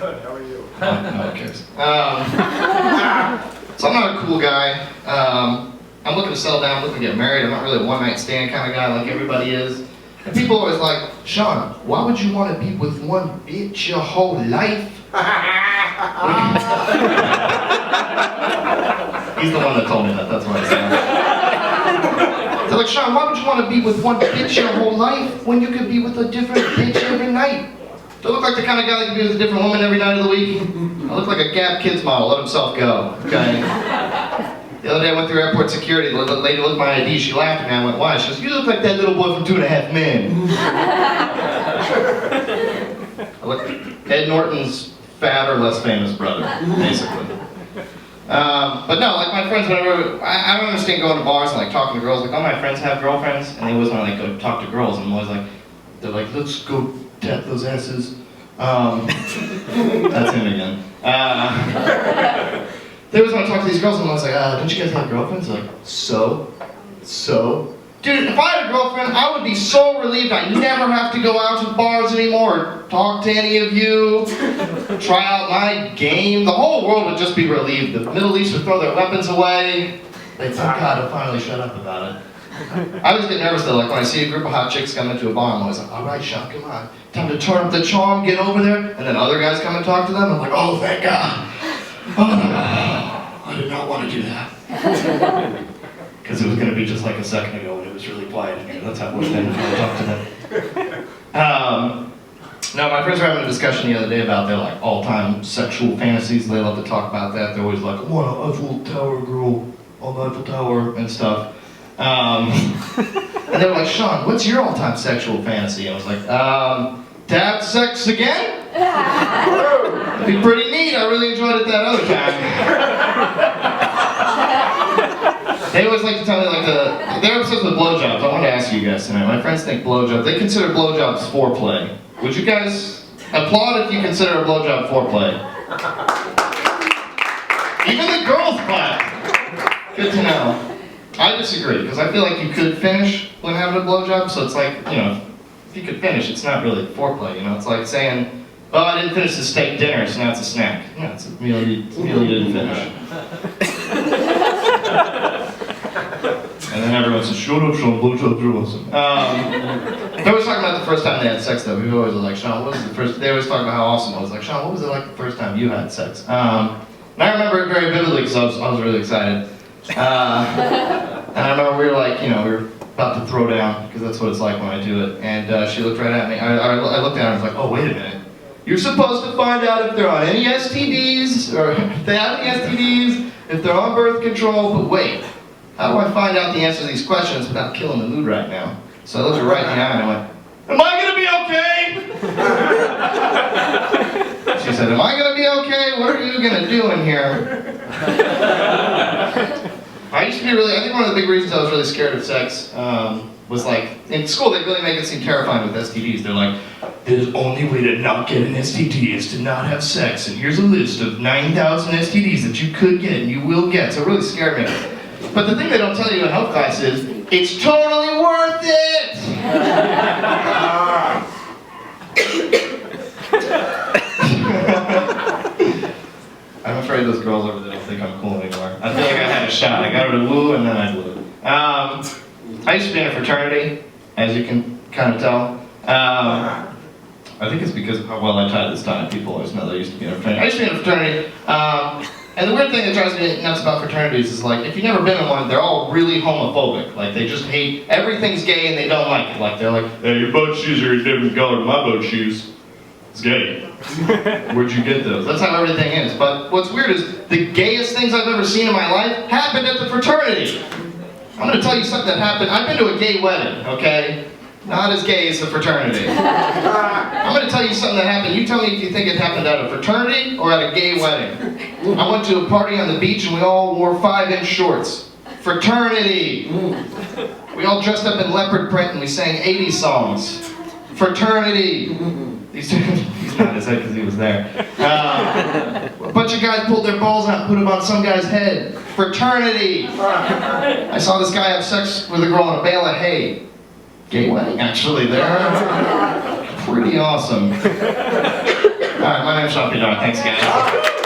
Good, how are you? No one cares. So I'm not a cool guy. I'm looking to settle down, I'm looking to get married. I'm not really a one-night stand kind of guy like everybody is. And people are always like, Sean, why would you want to be with one bitch your whole life? He's the one that told me that, that's why I said that. They're like, Sean, why would you want to be with one bitch your whole life when you could be with a different bitch every night? Do I look like the kind of guy that can be with a different woman every night of the week? I look like a Gap Kids model, let himself go, okay? The other day I went through airport security, the lady looked at my ID, she laughed at me, I went, why? She goes, you look like that little boy from 2.5 Men. I look Ed Norton's fat or less famous brother, basically. But no, like my friends, whenever, I don't understand going to bars and like talking to girls, like all my friends have girlfriends, and they always want to like go talk to girls, and I'm always like, they're like, let's go tap those asses. That's him again. They always want to talk to these girls, and I was like, don't you guys have girlfriends? They're like, so? Dude, if I had a girlfriend, I would be so relieved I never have to go out to bars anymore, or talk to any of you, try out my game. The whole world would just be relieved. The Middle East would throw their weapons away. They'd say, God, I'll finally shut up about it. I always get nervous though, like when I see a group of hot chicks come into a bar, I'm always like, all right, Sean, come on. Time to turn up the charm, get over there. And then other guys come and talk to them, I'm like, oh, thank God. Oh, I did not want to do that. Because it was going to be just like a second ago when it was really quiet in here. That's how it would have been when I talked to them. No, my friends were having a discussion the other day about their like all-time sexual fantasies. They love to talk about that. They're always like, I want an Eiffel Tower girl on the Eiffel Tower and stuff. And they were like, Sean, what's your all-time sexual fantasy? I was like, to have sex again? That'd be pretty neat. I really enjoyed it that other time. They always like to tell me like they're obsessed with blowjobs. I wanted to ask you guys tonight. My friends think blowjobs, they consider blowjobs foreplay. Would you guys applaud if you consider a blowjob foreplay? Even the girls clap. Good to know. I disagree, because I feel like you could finish when having a blowjob, so it's like, you know, if you could finish, it's not really foreplay, you know? It's like saying, well, I didn't finish the steak dinner, so now it's a snack. No, it's a meal you didn't finish. And then everyone says, shut up, Sean, blowjobs are awesome. They always talking about the first time they had sex, though. We always were like, Sean, what was the first, they always talk about how awesome it was. Like, Sean, what was it like the first time you had sex? And I remember it very vividly, because I was really excited. And I remember we were like, you know, we were about to throw down, because that's what it's like when I do it. And she looked right at me. I looked at her and was like, oh, wait a minute. You're supposed to find out if they're on any STDs, or if they have any STDs, if they're on birth control, but wait. How do I find out the answer to these questions without killing the mood right now? So I looked her right in the eye and I went, am I going to be okay? She said, am I going to be okay? What are you going to do in here? I used to be really, I think one of the big reasons I was really scared of sex was like, in school they really make it seem terrifying with STDs. They're like, the only way to not get an STD is to not have sex, and here's a list of 9,000 STDs that you could get and you will get. So it really scared me. But the thing they don't tell you in health class is, it's totally worth it! I'm afraid those girls over there don't think I'm cool anymore. I feel like I had a shot. I got her to woo and then I blew it. I used to be in a fraternity, as you can kind of tell. I think it's because of how well I tied this tie. People always know that I used to be in a fraternity. I used to be in a fraternity. And the weird thing that drives me nuts about fraternities is like, if you've never been in one, they're all really homophobic. Like, they just hate, everything's gay and they don't like it. Like, they're like, hey, your boat shoes are a different color than my boat shoes. It's gay. Where'd you get those? That's how everything is. But what's weird is, the gayest things I've ever seen in my life happened at the fraternity. I'm gonna tell you something that happened. I've been to a gay wedding, okay? Not as gay as the fraternity. I'm going to tell you something that happened. You tell me if you think it happened at a fraternity or at a gay wedding. I went to a party on the beach and we all wore 5-inch shorts. Fraternity. We all dressed up in leopard print and we sang 80s songs. Fraternity. He's not his head because he was there. A bunch of guys pulled their balls out and put them on some guy's head. Fraternity. I saw this guy have sex with a girl in a bale of hay. Gay wedding, actually, there. Pretty awesome. All right, my name's Sean Pidar. Thanks, guys.